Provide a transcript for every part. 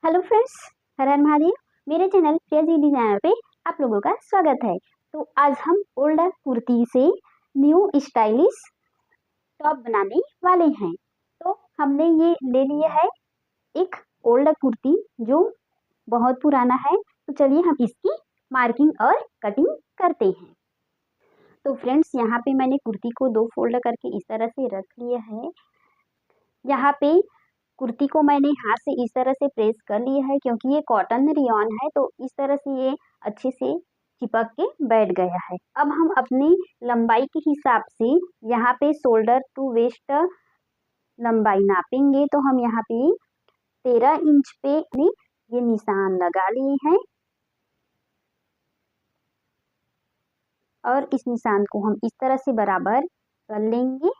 Hello friends, हर हर महादेव। मेरे channel Priya ji designer पे आप लोगों का स्वागत है। तो आज हम ओल्ड कुर्ती से न्यू स्टाइलिश टॉप बनाने वाले हैं। तो हमने ये ले लिया है एक ओल्ड कुर्ती जो बहुत पुराना है। तो चलिए हम इसकी मार्किंग और कटिंग करते हैं। तो फ्रेंड्स, यहाँ पे मैंने कुर्ती को दो फोल्ड करके इस तरह से रख लिया है। यहाँ पे कुर्ती को मैंने हाथ से इस तरह से प्रेस कर लिया है क्योंकि ये कॉटन रियॉन है, तो इस तरह से ये अच्छे से चिपक के बैठ गया है। अब हम अपनी लंबाई के हिसाब से यहाँ पे शोल्डर टू वेस्ट लंबाई नापेंगे। तो हम यहाँ पे 13 इंच पे ये निशान लगा लिए हैं और इस निशान को हम इस तरह से बराबर कर लेंगे।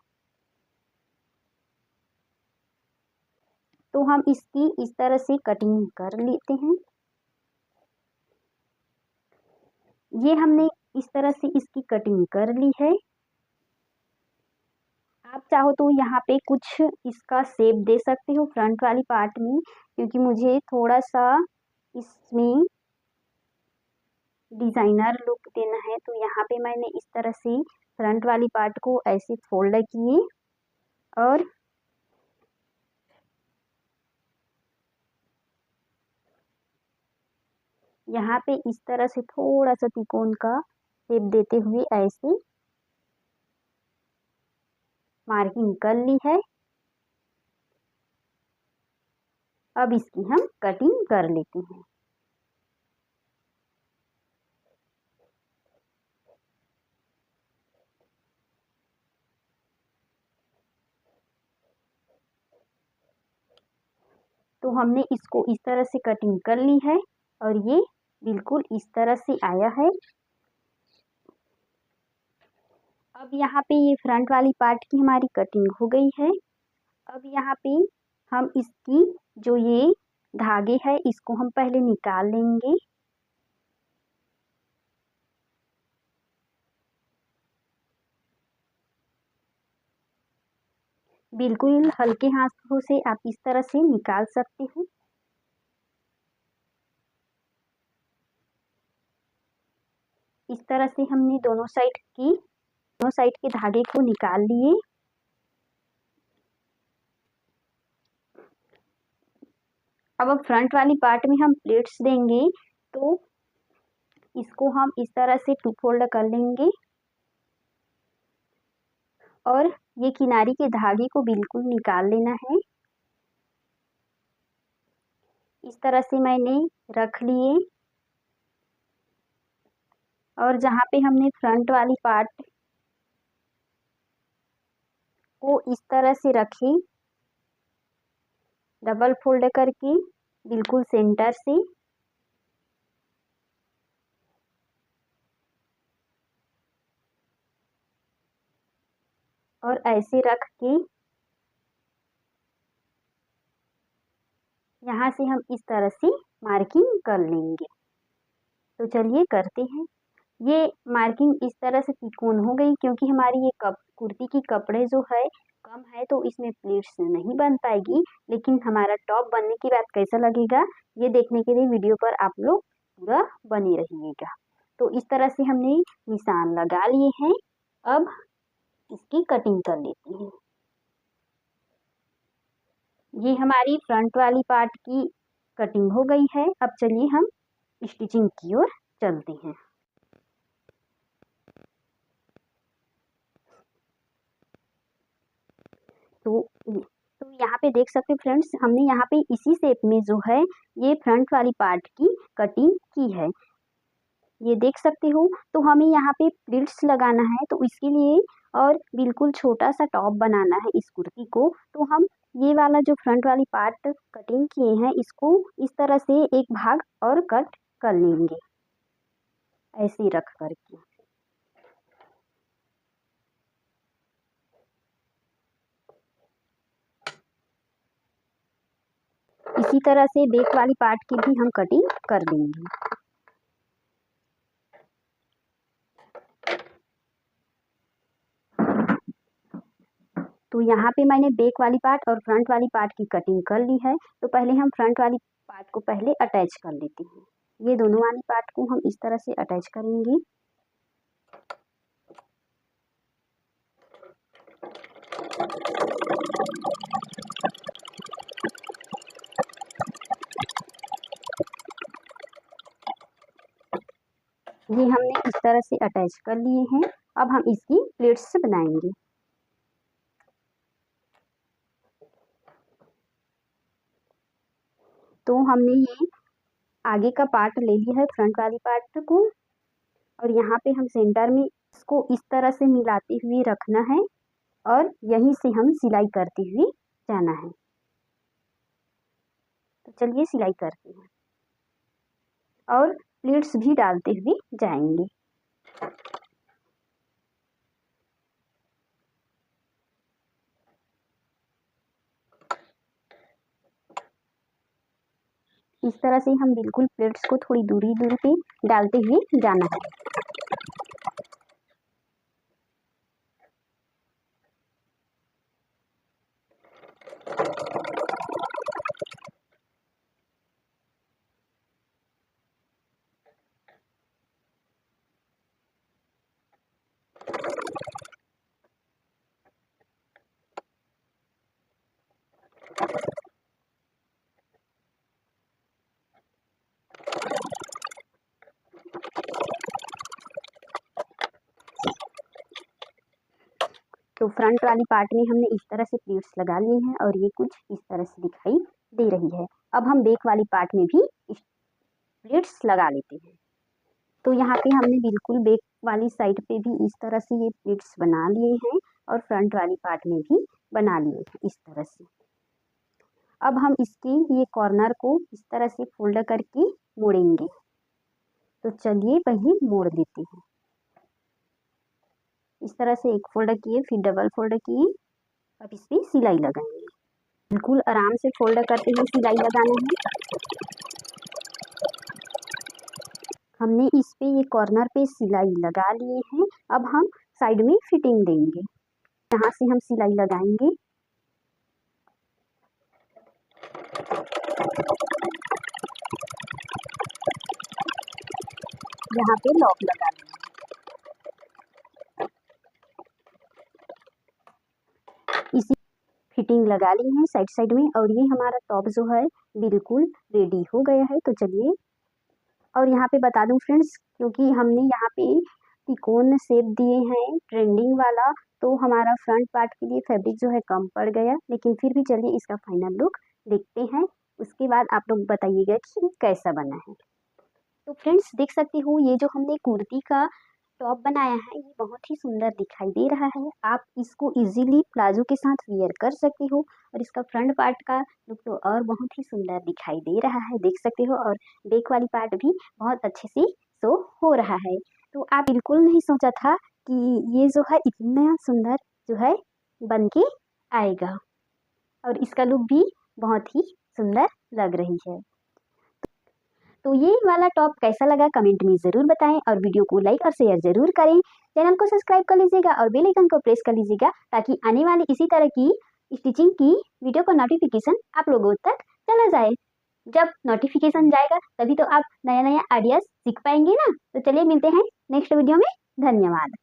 तो हम इसकी इस तरह से कटिंग कर लेते हैं। ये हमने इस तरह से इसकी कटिंग कर ली है। आप चाहो तो यहाँ पे कुछ इसका शेप दे सकते हो फ्रंट वाली पार्ट में, क्योंकि मुझे थोड़ा सा इसमें डिजाइनर लुक देना है। तो यहाँ पे मैंने इस तरह से फ्रंट वाली पार्ट को ऐसे फोल्ड किए और यहाँ पे इस तरह से थोड़ा सा त्रिकोण का शेप देते हुए ऐसे मार्किंग कर ली है। अब इसकी हम कटिंग कर लेते हैं। तो हमने इसको इस तरह से कटिंग कर ली है और ये बिल्कुल इस तरह से आया है। अब यहाँ पे ये फ्रंट वाली पार्ट की हमारी कटिंग हो गई है। अब यहाँ पे हम इसकी जो ये धागे है इसको हम पहले निकाल लेंगे। बिल्कुल हल्के हाथों से आप इस तरह से निकाल सकते हो। इस तरह से हमने दोनों साइड के धागे को निकाल लिए। अब फ्रंट वाली पार्ट में हम प्लेट्स देंगे, तो इसको हम इस तरह से टू फोल्ड कर लेंगे और ये किनारी के धागे को बिल्कुल निकाल लेना है। इस तरह से मैंने रख लिए और जहाँ पे हमने फ्रंट वाली पार्ट को इस तरह से रखे, डबल फोल्ड करके बिल्कुल सेंटर से और ऐसे रख के यहाँ से हम इस तरह से मार्किंग कर लेंगे। तो चलिए करते हैं। ये मार्किंग इस तरह से त्रिकोण हो गई क्योंकि हमारी ये कुर्ती की कपड़े जो है कम है, तो इसमें प्लेट्स नहीं बन पाएगी। लेकिन हमारा टॉप बनने के बाद कैसा लगेगा ये देखने के लिए वीडियो पर आप लोग पूरा बने रहिएगा। तो इस तरह से हमने निशान लगा लिए हैं। अब इसकी कटिंग कर लेते हैं। ये हमारी फ्रंट वाली पार्ट की कटिंग हो गई है। अब चलिए हम स्टिचिंग की ओर चलते हैं। तो यहाँ पे देख सकते हो फ्रेंड्स, हमने यहाँ पे इसी शेप में जो है ये फ्रंट वाली पार्ट की कटिंग की है, ये देख सकते हो। तो हमें यहाँ पे प्लीट्स लगाना है, तो इसके लिए और बिल्कुल छोटा सा टॉप बनाना है इस कुर्ती को। तो हम ये वाला जो फ्रंट वाली पार्ट कटिंग किए हैं इसको इस तरह से एक भाग और कट कर लेंगे ऐसे रख करके। इसी तरह से बैक वाली पार्ट की भी हम कटिंग कर देंगे। तो यहाँ पे मैंने बैक वाली पार्ट और फ्रंट वाली पार्ट की कटिंग कर ली है। तो पहले हम फ्रंट वाली पार्ट को पहले अटैच कर लेते हैं। ये दोनों वाली पार्ट को हम इस तरह से अटैच करेंगे। ये हमने इस तरह से अटैच कर लिए हैं। अब हम इसकी प्लेट्स बनाएंगे। तो हमने ये आगे का पार्ट ले लिया है, फ्रंट वाली पार्ट को, और यहाँ पे हम सेंटर में इसको इस तरह से मिलाते हुए रखना है और यहीं से हम सिलाई करते हुए जाना है। तो चलिए सिलाई करते हैं और प्लीट्स भी डालते हुए जाएंगे। इस तरह से हम बिल्कुल प्लेट्स को थोड़ी दूरी पे डालते हुए जाना है। तो फ्रंट वाली पार्ट में हमने इस तरह से प्लीट्स लगा लिए हैं और ये कुछ इस तरह से दिखाई दे रही है। अब हम बैक वाली पार्ट में भी प्लीट्स लगा लेते हैं। तो यहाँ पे हमने बिल्कुल बैक वाली साइड पे भी इस तरह से ये प्लीट्स बना लिए हैं और फ्रंट वाली पार्ट में भी बना लिए हैं इस तरह से। अब हम इसकी ये कॉर्नर को इस तरह से फोल्ड करके मोड़ेंगे। तो चलिए वही मोड़ लेते हैं। इस तरह से एक फोल्ड किए, फिर डबल फोल्ड किए, अब इस पर सिलाई लगाएंगे। बिल्कुल आराम से फोल्ड करते हुए सिलाई लगाना है। हमने इस पे ये कॉर्नर पे सिलाई लगा लिए हैं। अब हम साइड में फिटिंग देंगे। यहाँ से हम सिलाई लगाएंगे। यहाँ पे लॉक लगा लेंगे। इसी फिटिंग लगा ली है साइड में और ये हमारा टॉप जो है बिल्कुल रेडी हो गया है। तो चलिए, और यहाँ पे बता दूं फ्रेंड्स, क्योंकि हमने यहाँ पे तिकोन शेप दिए हैं ट्रेंडिंग वाला, तो हमारा फ्रंट पार्ट के लिए फैब्रिक जो है कम पड़ गया, लेकिन फिर भी चलिए इसका फाइनल लुक देखते हैं। उसके बाद आप लोग बताइएगा कि कैसा बना है। तो फ्रेंड्स देख सकते हो, ये जो हमने कुर्ती का टॉप बनाया है ये बहुत ही सुंदर दिखाई दे रहा है। आप इसको इजीली प्लाजो के साथ वियर कर सकते हो और इसका फ्रंट पार्ट का लुक तो और बहुत ही सुंदर दिखाई दे रहा है, देख सकते हो। और बैक वाली पार्ट भी बहुत अच्छे से शो हो रहा है। तो आप बिल्कुल नहीं सोचा था कि ये जो है इतना सुंदर जो है बन के आएगा, और इसका लुक भी बहुत ही सुंदर लग रही है। तो ये वाला टॉप कैसा लगा कमेंट में ज़रूर बताएं और वीडियो को लाइक और शेयर ज़रूर करें। चैनल को सब्सक्राइब कर लीजिएगा और बेल आइकन को प्रेस कर लीजिएगा ताकि आने वाली इसी तरह की स्टिचिंग की वीडियो का नोटिफिकेशन आप लोगों तक चला जाए। जब नोटिफिकेशन जाएगा तभी तो आप नया नया आइडियाज़ सीख पाएंगे ना। तो चलिए मिलते हैं नेक्स्ट वीडियो में। धन्यवाद।